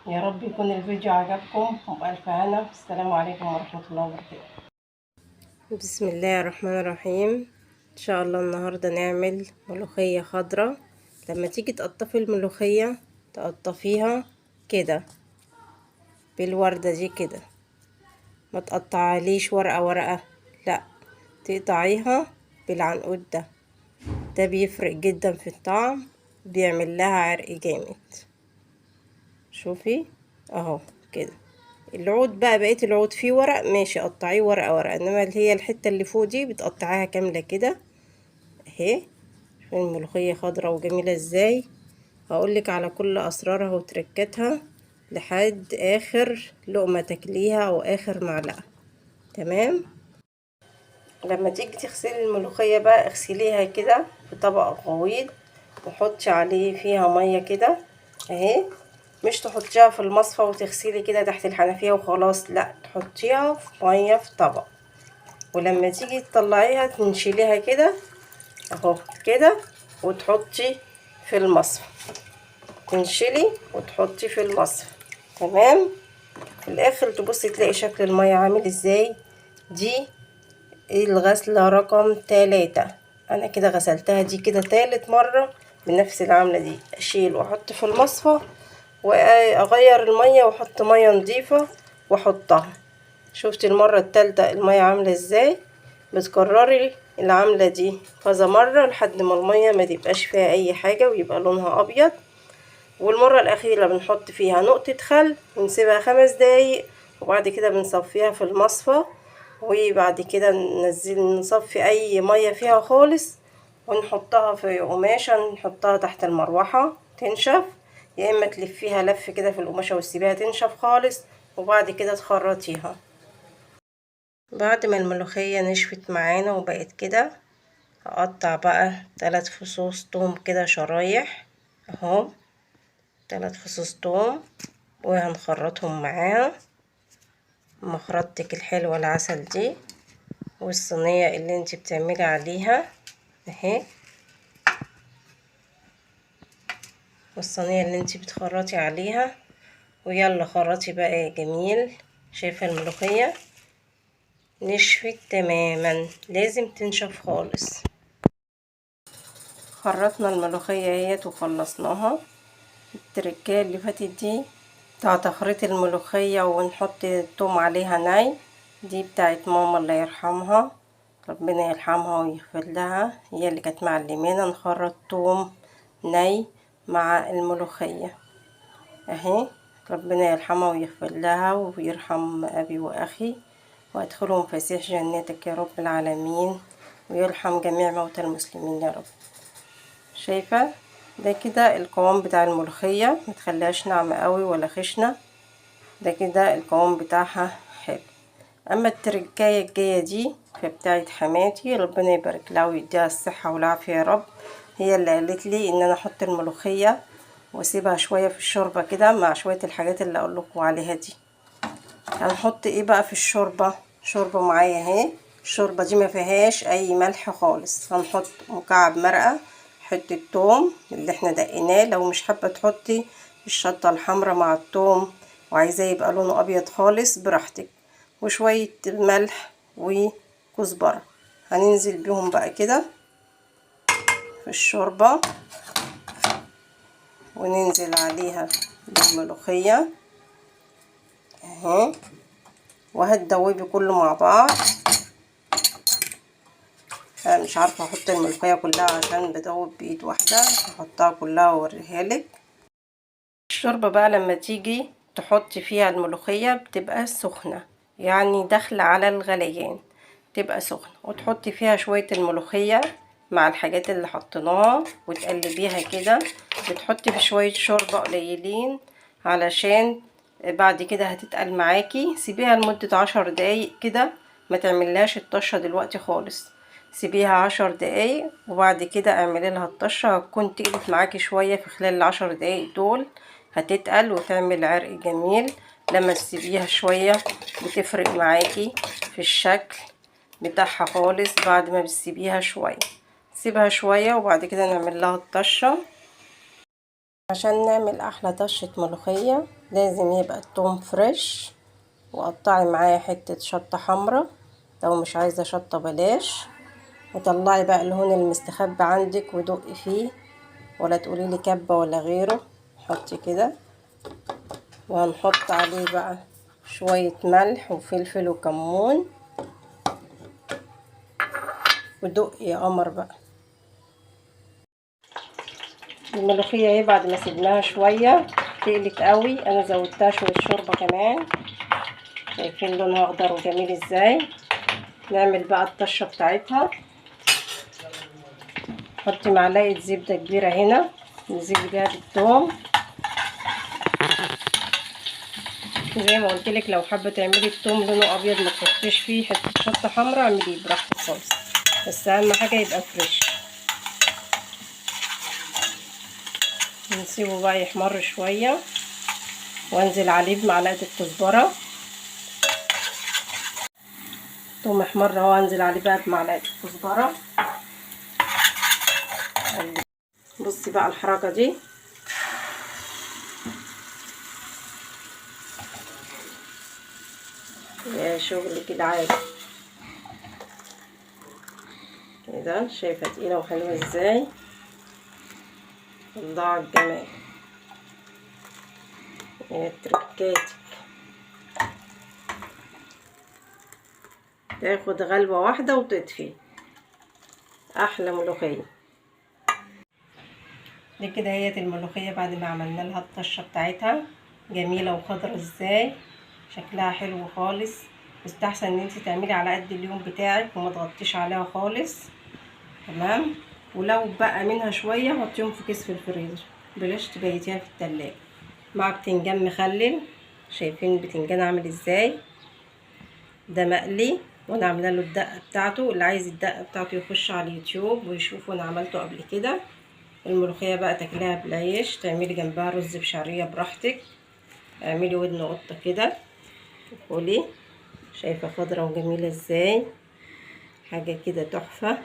يا رب يكون الفيديو عجبكم وبألف هنا. السلام عليكم ورحمة الله وبركاته. بسم الله الرحمن الرحيم. ان شاء الله النهاردة نعمل ملوخية خضراء. لما تيجي تقطفي الملوخية تقطفيها كده بالوردة دي كده، ما تقطعيليش ورقة ورقة، لا، تقطعيها بالعنقود ده بيفرق جدا في الطعم، بيعمل لها عرق جامد. شوفي اهو كده. العود بقى، بقيت العود فيه ورق ماشي قطعيه ورقة ورقة، انما اللي هي الحتة اللي فوق دي بتقطعيها كاملة كده اهي. شوفي الملوخية خضرة وجميلة ازاي. هقولك على كل اسرارها وتركاتها لحد اخر لقمة تاكليها او اخر معلقة. تمام. لما تيجي تغسلي الملوخية بقى اغسليها كده في طبق غويط وحطي عليه فيها مية كده اهي. مش تحطيها في المصفى وتغسلي كده تحت الحنفية وخلاص، لا، تحطيها في مية في طبق، ولما تيجي تطلعيها تنشيليها كده اهو كده وتحطي في المصفى، تنشلي وتحطي في المصفى. تمام. في الاخر تبصي تلاقي شكل المية عامل ازاي. دي الغسلة رقم 3. انا كده غسلتها دي كده 3 مرة بنفس العملة دي. اشيل واحط في المصفى واغير المية واحط مية نظيفة واحطها. شفتي المرة التالتة المية عاملة ازاي. بتكرري العملة دي كذا مرة لحد ما المية ما تبقاش فيها اي حاجة ويبقى لونها ابيض. والمرة الاخيرة بنحط فيها نقطة خل ونسيبها 5 دقايق، وبعد كده بنصفيها في المصفى، وبعد كده نصفي اي مية فيها خالص ونحطها في قماشة، نحطها تحت المروحة تنشف، يا اما تلفيها لف كده في القماشة وتسيبيها تنشف خالص وبعد كده تخرطيها. بعد ما الملوخية نشفت معانا وبقت كده، هقطع بقى 3 فصوص توم كده شرايح اهو، 3 فصوص توم، وهنخرطهم معاها مخرطتك الحلوة العسل دي، والصينية اللي انت بتعملي عليها اهي، والصينية اللي انت بتخرطي عليها. ويلا خرطي بقى يا جميل. شايفة الملوخية نشفت تماما، لازم تنشف خالص. خرطنا الملوخية اهيت وخلصناها. التركية اللي فاتت دي بتاع تخريط الملوخية ونحط التوم عليها ني، دي بتاعت ماما الله يرحمها، ربنا يرحمها ويغفر لها، هي اللي كانت معلمانا نخرط توم ني مع الملوخية اهي. ربنا يرحمها ويغفر لها ويرحم ابي واخي وادخلهم فسيح جناتك يا رب العالمين، ويرحم جميع موتى المسلمين يا رب. شايفة ده كده القوام بتاع الملوخية، متخليهاش ناعمة قوي ولا خشنة، ده كده القوام بتاعها حلو. اما التركاية الجاية دي فبتاعت حماتي ربنا يبارك لها ويديها الصحة والعافية يا رب، هي اللي قالت لي ان انا احط الملوخية واسيبها شوية في الشوربة كده مع شوية الحاجات اللي اقول لكم عليها دي. هنحط ايه بقى في الشوربة؟ شوربة معايا اهي، الشوربة دي ما فيهاش اي ملح خالص. هنحط مكعب مرقة، حتة توم اللي احنا دقيناه، لو مش حابة تحطي الشطة الحمراء مع التوم وعايزاه يبقى لونه ابيض خالص براحتك، وشوية ملح وكزبرة. هننزل بيهم بقى كده في الشوربة وننزل عليها بالملوخية اهي، وهتدوبي كله مع بعض. انا مش عارفه احط الملوخيه كلها عشان بدوب بايد واحده، هحطها كلها واوريها لك. الشوربه بقى لما تيجي تحطي فيها الملوخيه بتبقى سخنه، يعني داخله على الغليان، تبقى سخنه، وتحطي فيها شويه الملوخيه مع الحاجات اللي حطيناها وتقلبيها كده. بتحطي في شويه شوربه قليلين علشان بعد كده هتتقل معاكي. سيبيها لمده 10 دقايق كده، ما تعملهاش الطشه دلوقتي خالص، سيبيها 10 دقايق وبعد كده اعملي لها الطشه. هتكون تقلت معاكي شويه في خلال ال10 دقايق دول، هتتقل وتعمل عرق جميل. لما تسيبيها شويه بتفرق معاكي في الشكل بتاعها خالص. بعد ما بتسيبيها شويه، سيبها شويه وبعد كده نعمل لها الطشه. عشان نعمل احلى طشة ملوخية لازم يبقى الثوم فريش، وقطعي معاه حتة شطة حمرا، لو مش عايزة شطة بلاش. وطلعي بقى الهون المستخبي عندك ودقي فيه، ولا تقولي لي كبة ولا غيره، حطي كده. وهنحط عليه بقى شوية ملح وفلفل وكمون، ودقي يا قمر بقى. الملوخية اهي بعد ما سيبناها شوية تقلت قوي، انا زودتها شوية شوربة كمان. شايفين لونها اخضر وجميل ازاي. نعمل بقى الطشة بتاعتها. حطي معلقة زبدة كبيرة هنا نزيد بيها بالثوم. زي ما قلت لك لو حابة تعملي الثوم لونه ابيض ما تحطيش فيه حتة شطة حمرا، اعمليه براحتك خالص، بس اهم حاجة يبقى فريش. نسيبه بقى يحمر شوية، وانزل عليه بمعلقة الكزبرة. ثوم احمر اهو، انزل عليه بقى بمعلقة الكزبرة. بصي بقى الحركة دي، يا شغل كده عادي كده. شايفة تقيلة وحلوة ازاي، الله على الجمال. يا تركاتك، تاخد غلوة واحدة وتطفي احلى ملوخية. دي كده هي الملوخية بعد ما عملنا لها الطشة بتاعتها، جميلة وخضرة ازاي، شكلها حلو خالص. يستحسن ان انت تعملي على قد اليوم بتاعك وما تغطيش عليها خالص، تمام. ولو بقى منها شوية حطيهم في كيس في الفريزر، بلاش تبيتيها في التلاجة. مع بتنجان مخلل، شايفين البتنجان عامل ازاي، ده مقلي وانا عامله له الدقه بتاعته. اللي عايز الدقه بتاعته يخش على اليوتيوب ويشوف انا عملته قبل كده. الملوخيه بقى تاكليها بالعيش، تعملي جنبها رز بشعريه براحتك، اعملي ودن قطه كده وكلي. شايفه خضره وجميله ازاي، حاجه كده تحفه.